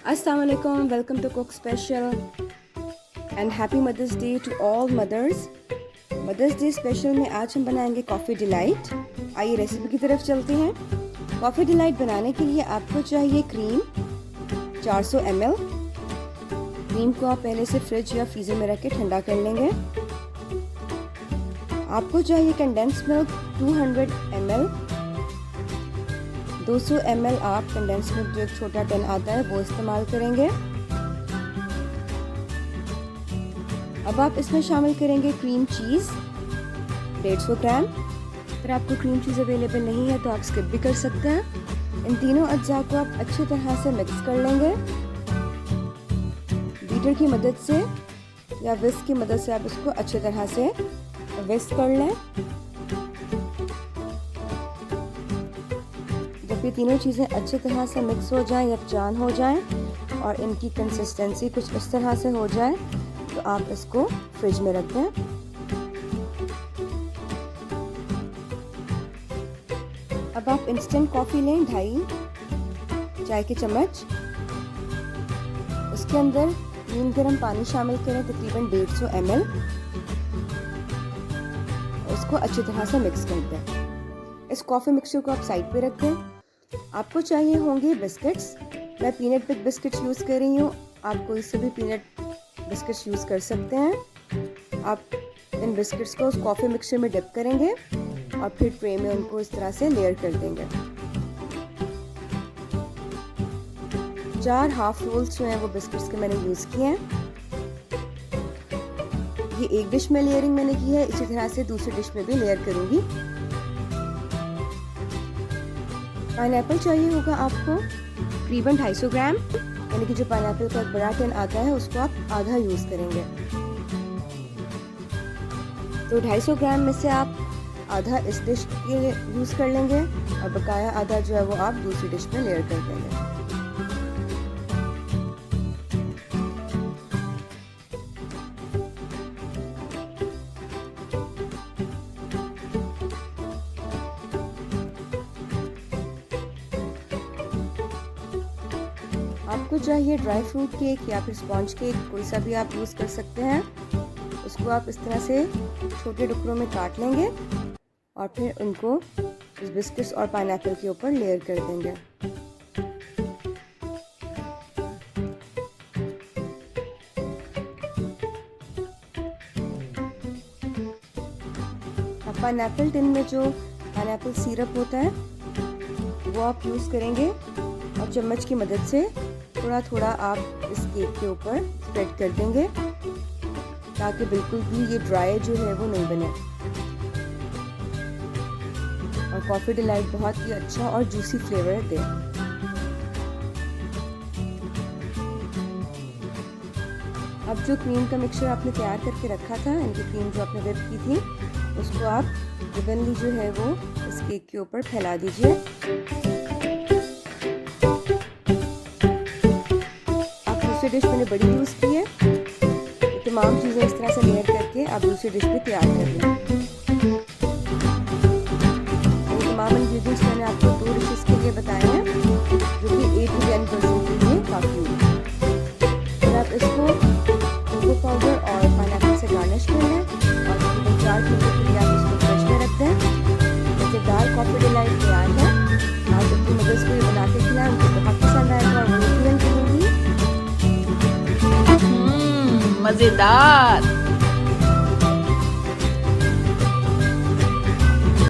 Assalamu alaikum, welcome to Cook Special and happy Mother's Day to all mothers. Mother's Day Special में आज हम बनाएंगे coffee delight. आइए recipe की तरफ चलते हैं। कॉफ़ी डिलाइट बनाने के लिए आपको चाहिए क्रीम 400 ml। क्रीम को आप पहले से फ्रिज या फ्रीजर में रख के ठंडा कर लेंगे। आपको चाहिए कंडेंस्ड मिल्क 200 ml। 200 ml आप कंडेंस मिल्क जो एक छोटा टन आता है वो इस्तेमाल करेंगे। अब आप इसमें शामिल करेंगे क्रीम चीज़ 150 ग्राम। अगर आपको क्रीम चीज़ अवेलेबल नहीं है तो आप स्किप भी कर सकते हैं। इन तीनों अज्जा को आप अच्छी तरह से मिक्स कर लेंगे। बीटर की मदद से या विस्क की मदद से आप इसको अच्छी तरह से विस्क कर लें। जब ये तीनों चीज़ें अच्छी तरह से मिक्स हो जाएं, यकजान हो जाएं और इनकी कंसिस्टेंसी कुछ इस तरह से हो जाए तो आप इसको फ्रिज में रख दें। अब आप इंस्टेंट कॉफ़ी लें 2.5 चाय के चम्मच। उसके अंदर नीम गर्म पानी शामिल करें तकरीबन 150 ml। उसको अच्छी तरह से मिक्स कर दें। इस कॉफ़ी मिक्सचर को आप साइड पे रख दें। आपको चाहिए होंगे बिस्किट्स। मैं पीनट बिग बिस्किट्स यूज़ कर रही हूँ। आप कोई से भी पीनट बिस्किट्स यूज़ कर सकते हैं। आप इन बिस्किट्स को उस कॉफ़ी मिक्सचर में डिप करेंगे और फिर ट्रे में उनको इस तरह से लेयर कर देंगे। 4 हाफ रोल्स जो हैं वो बिस्किट्स के मैंने यूज़ किए हैं। ये एक डिश में लेयरिंग मैंने की है, इसी तरह से दूसरी डिश में भी लेयर करूँगी। पाइनएप्पल चाहिए होगा आपको तकरीबन 250 ग्राम, यानी कि जो पाइनएप्पल का एक बड़ा टन आता है उसको आप आधा यूज़ करेंगे। तो 250 ग्राम में से आप आधा इस डिश के लिए यूज़ कर लेंगे और बकाया आधा जो है वो आप दूसरी डिश में लेयर कर देंगे। आपको चाहिए ड्राई फ्रूट केक या फिर स्पॉन्ज केक, कोई सा भी आप यूज़ कर सकते हैं। उसको आप इस तरह से छोटे टुकड़ों में काट लेंगे और फिर उनको इस बिस्किट्स और पाइनएप्पल के ऊपर लेयर कर देंगे। अब पाइनएप्पल टिन में जो पाइनएप्पल सिरप होता है वो आप यूज़ करेंगे और चम्मच की मदद से थोड़ा थोड़ा आप इस केक के ऊपर स्प्रेड कर देंगे ताकि बिल्कुल भी ये ड्राई जो है वो नहीं बने। और कॉफ़ी डिलाइट बहुत ही अच्छा और जूसी फ्लेवर दे। अब जो क्रीम का मिक्सचर आपने तैयार करके रखा था, इनकी क्रीम जो आपने विप की थी, उसको आप इवनली जो है वो इस केक के ऊपर फैला दीजिए। डिश मैंने बड़ी यूज़ की है। तमाम चीज़ें इस तरह से लेयर करके आप दूसरी डिश भी तैयार कर लें। तमाम इंग्रेडिएंट्स मैंने आपको 2 डिशेस के लिए बताए हैं जो कि 8 to 10% के लिए काफ़ी है। फिर आप इसको कोको पाउडर और पाइनएप्पल से गार्निश कर लें और तकरीबन 4 घंटे के लिए आप इसको फ्रिज में रख दें। मज़ेदार कॉफ़ी डिलाइट तैयार है। आप अपनी मदर्स को ये बना के खिलाएं, उनको बहुत पसंद आएगा और वो यकीनन करेंगी। मज़ेदार।